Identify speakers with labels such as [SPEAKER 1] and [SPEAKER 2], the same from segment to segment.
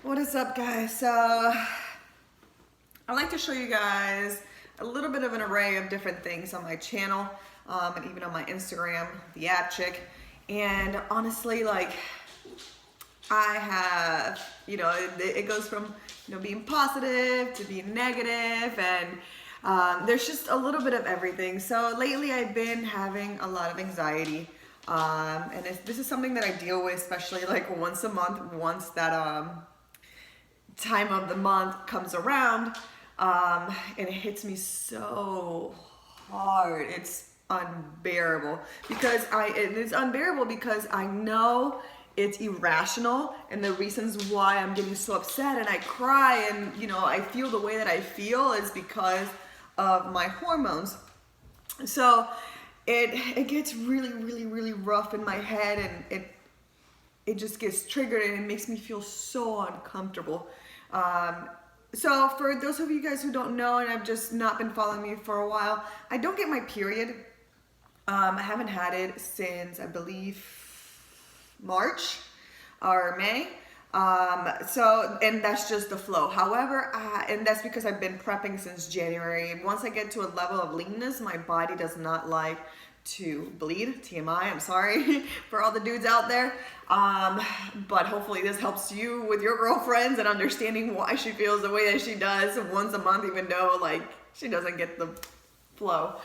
[SPEAKER 1] What is up, guys? So I like to show you guys a little bit of an array of different things on my channel, and even on my Instagram, the app chick. And honestly, like, I have, it goes from being positive to being negative, and there's just a little bit of everything. So lately I've been having a lot of anxiety, and this is something that I deal with, especially like once a month, once that time of the month comes around, and it hits me so hard. It's unbearable because it's unbearable because I know it's irrational, and the reasons why I'm getting so upset and I cry and I feel the way that I feel is because of my hormones. So it gets really rough in my head, and it just gets triggered, and it makes me feel so uncomfortable. So for those of you guys who don't know and have just not been following me for a while, I don't get my period. I haven't had it since, I believe, March or May. And that's just the flow. However, and that's because I've been prepping since January. And once I get to a level of leanness, my body does not like to bleed. TMI, I'm sorry for all the dudes out there. But hopefully this helps you with your girlfriends and understanding why she feels the way that she does once a month, even though like she doesn't get the flow.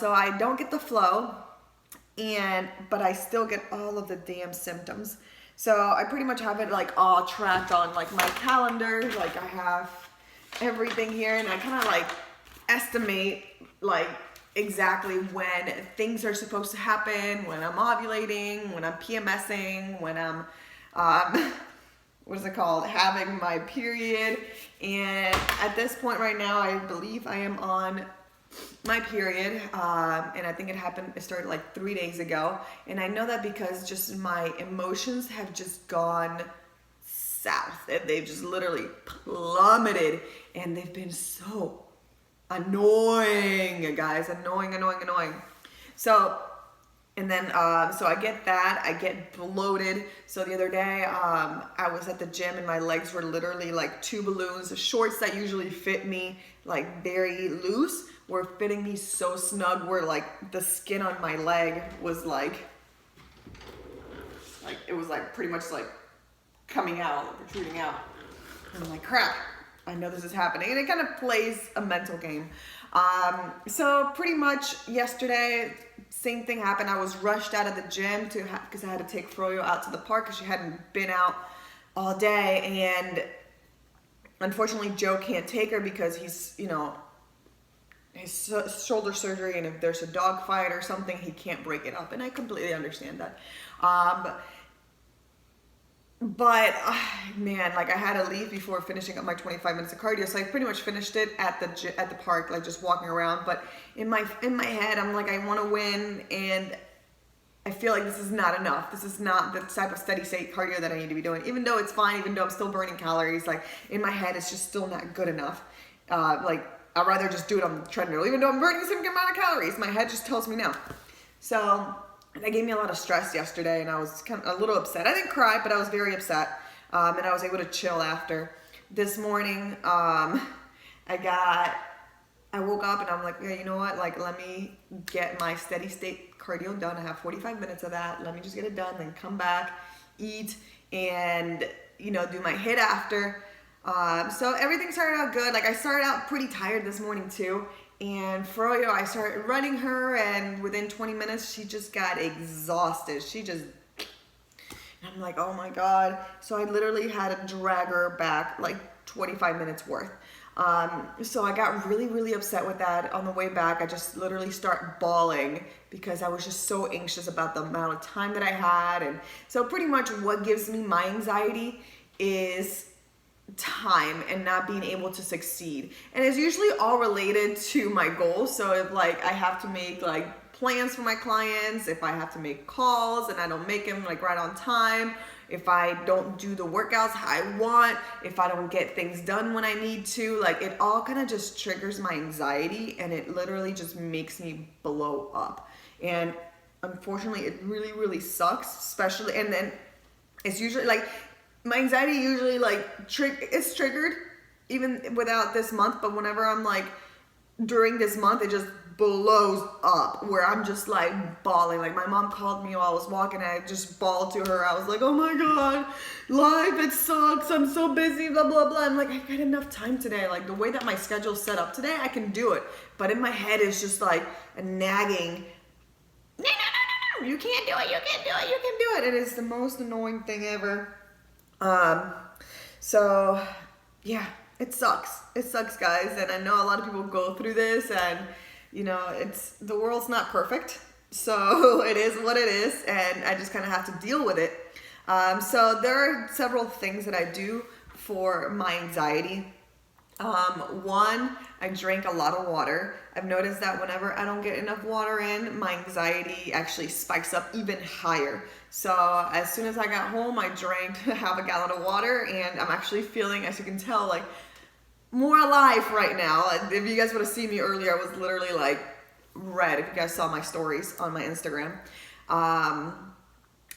[SPEAKER 1] So I don't get the flow, but I still get all of the damn symptoms. So I pretty much have it like all tracked on like my calendar. Like I have everything here, and I kind of like estimate like exactly when things are supposed to happen, when I'm ovulating, when I'm PMSing, when I'm having my period. And at this point right now, I believe I am on my period, and I think it started like 3 days ago. And I know that because just my emotions have just gone south. They've just literally plummeted, and they've been so annoying, guys. Annoying. So, and then, so I get that, I get bloated. So the other day, I was at the gym, and my legs were literally like two balloons. The shorts that usually fit me like very loose were fitting me so snug, where like the skin on my leg was like it was like pretty much like coming out, like protruding out. And I'm like, crap, I know this is happening. And it kind of plays a mental game. So pretty much yesterday, same thing happened. I was rushed out of the gym because I had to take Froyo out to the park because she hadn't been out all day. And unfortunately, Joe can't take her because he's, his shoulder surgery, and if there's a dog fight or something, he can't break it up. And I completely understand that. But man, like I had to leave before finishing up my 25 minutes of cardio. So I pretty much finished it at the park, like just walking around. But in my head, I'm like, I want to win, and I feel like this is not enough. This is not the type of steady state cardio that I need to be doing. Even though it's fine, even though I'm still burning calories, like in my head, it's just still not good enough. Like I'd rather just do it on the treadmill, even though I'm burning the same amount of calories. My head just tells me no. So that gave me a lot of stress yesterday, and I was kind of a little upset. I didn't cry, but I was very upset, and I was able to chill after. This morning, I woke up, and I'm like, yeah, you know what? Like, let me get my steady state cardio done. I have 45 minutes of that. Let me just get it done, then come back, eat, and do my HIIT after. So everything started out good. Like I started out pretty tired this morning too. And Froyo, I started running her, and within 20 minutes, she just got exhausted. And I'm like, oh my God. So I literally had to drag her back like 25 minutes worth. So I got really upset with that. On the way back, I just literally start bawling because I was just so anxious about the amount of time that I had. And so pretty much what gives me my anxiety is time and not being able to succeed. And it's usually all related to my goals. So if like I have to make like plans for my clients, if I have to make calls and I don't make them like right on time, if I don't do the workouts I want, if I don't get things done when I need to, like it all kind of just triggers my anxiety, and it literally just makes me blow up. And unfortunately, it really sucks, especially, and then it's usually like my anxiety usually like it's triggered even without this month, but whenever I'm like during this month, it just blows up where I'm just like bawling. Like my mom called me while I was walking and I just bawled to her. I was like, oh my God, life, it sucks. I'm so busy, blah, blah, blah. I'm like, I got enough time today. Like the way that my schedule's set up today, I can do it. But in my head, it's just like a nagging, no, you can't do it, you can't do it, you can do it. It is the most annoying thing ever. So yeah, it sucks. It sucks, guys. And I know a lot of people go through this, and you know, the world's not perfect. So it is what it is, and I just kind of have to deal with it. So there are several things that I do for my anxiety. One, I drink a lot of water. I've noticed that whenever I don't get enough water in, my anxiety actually spikes up even higher. So as soon as I got home, I drank half a gallon of water, and I'm actually feeling, as you can tell, like more alive right now. If you guys would have seen me earlier, I was literally like red, if you guys saw my stories on my Instagram.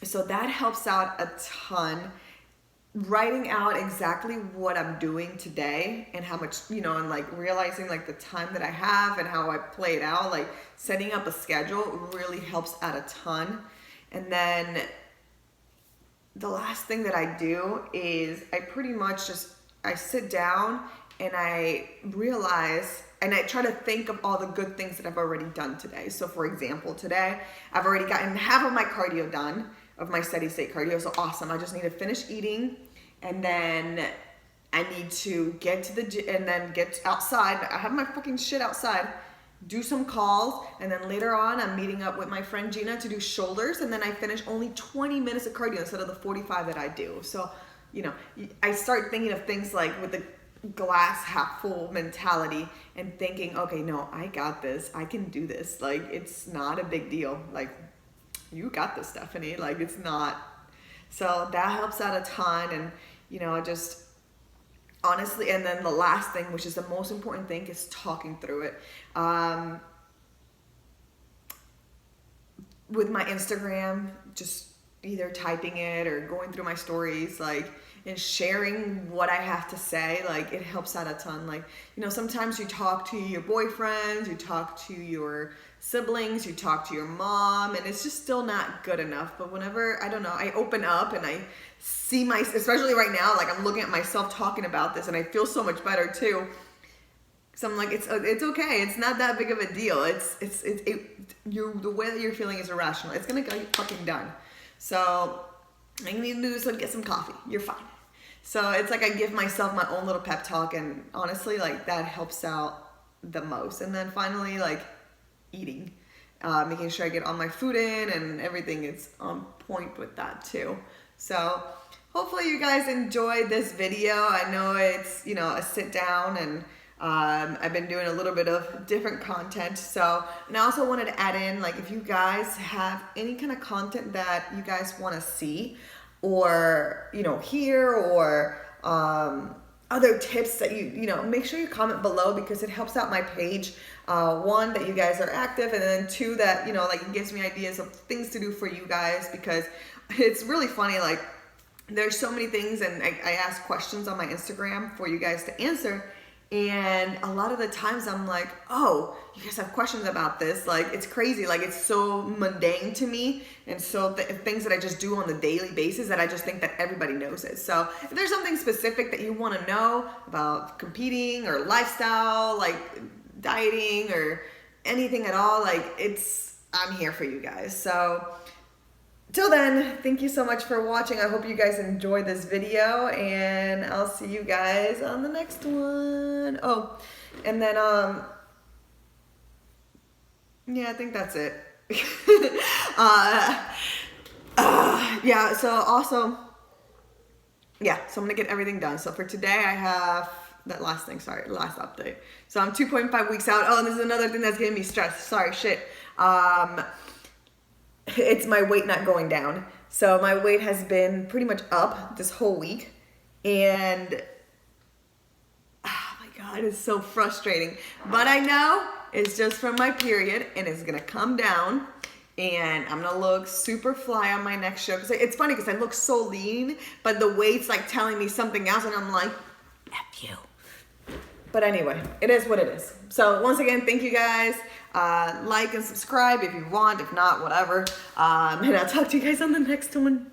[SPEAKER 1] So that helps out a ton. Writing out exactly what I'm doing today and how much, you know, and like realizing like the time that I have and how I play it out, like setting up a schedule really helps out a ton. And then the last thing that I do is I pretty much I sit down and I realize, and I try to think of all the good things that I've already done today. So for example, today I've already gotten half of my cardio done, of my steady state cardio. So awesome. I just need to finish eating, and then I need to get to the gym and then get outside. I have my fucking shit outside, do some calls, and then later on I'm meeting up with my friend Gina to do shoulders, and then I finish only 20 minutes of cardio instead of the 45 that I do. So, you know, I start thinking of things like with the glass half full mentality and thinking, okay, no, I got this. I can do this. Like, it's not a big deal. Like, you got this, Stephanie. Like, it's not. So that helps out a ton. And, you know, just honestly, and then the last thing, which is the most important thing, is talking through it. With my Instagram, just either typing it or going through my stories, like, and sharing what I have to say, like, it helps out a ton. Like, you know, sometimes you talk to your boyfriends, you talk to your siblings, you talk to your mom, and it's just still not good enough. But whenever, I don't know, I open up and I see especially right now, like I'm looking at myself talking about this, and I feel so much better too. So I'm like, it's okay. It's not that big of a deal. The way that you're feeling is irrational. It's gonna get fucking done. So all you need to do is get some coffee. You're fine. So it's like I give myself my own little pep talk, and honestly, like, that helps out the most. And then finally, like, eating, making sure I get all my food in and everything is on point with that too. So hopefully you guys enjoyed this video. I know it's, you know, a sit down, and I've been doing a little bit of different content. So, and I also wanted to add in, like, if you guys have any kind of content that you guys want to see, or, you know, hear, or other tips that you know, make sure you comment below, because it helps out my page. One, that you guys are active, and then two, that, you know, like, it gives me ideas of things to do for you guys, because it's really funny. Like, there's so many things, and I ask questions on my Instagram for you guys to answer. And a lot of the times I'm like, oh, you guys have questions about this. Like, it's crazy. Like, it's so mundane to me. And so things that I just do on the daily basis that I just think that everybody knows it. So if there's something specific that you want to know about competing or lifestyle, like dieting or anything at all, like, I'm here for you guys. So till then, thank you so much for watching. I hope you guys enjoyed this video, and I'll see you guys on the next one. Oh, and then, yeah, I think that's it. Yeah, so also, yeah, so I'm gonna get everything done. So for today, I have that last update. So I'm 2.5 weeks out. Oh, and this is another thing that's giving me stress. Sorry, shit. It's my weight not going down. So my weight has been pretty much up this whole week, and oh my God, it's so frustrating. But I know it's just from my period, and it's gonna come down, And I'm gonna look super fly on my next show. Cause it's funny because I look so lean, but the weight's like telling me something else and I'm like, F you. But anyway, it is what it is. So once again, thank you guys. Like and subscribe if you want, if not, whatever. And I'll talk to you guys on the next one.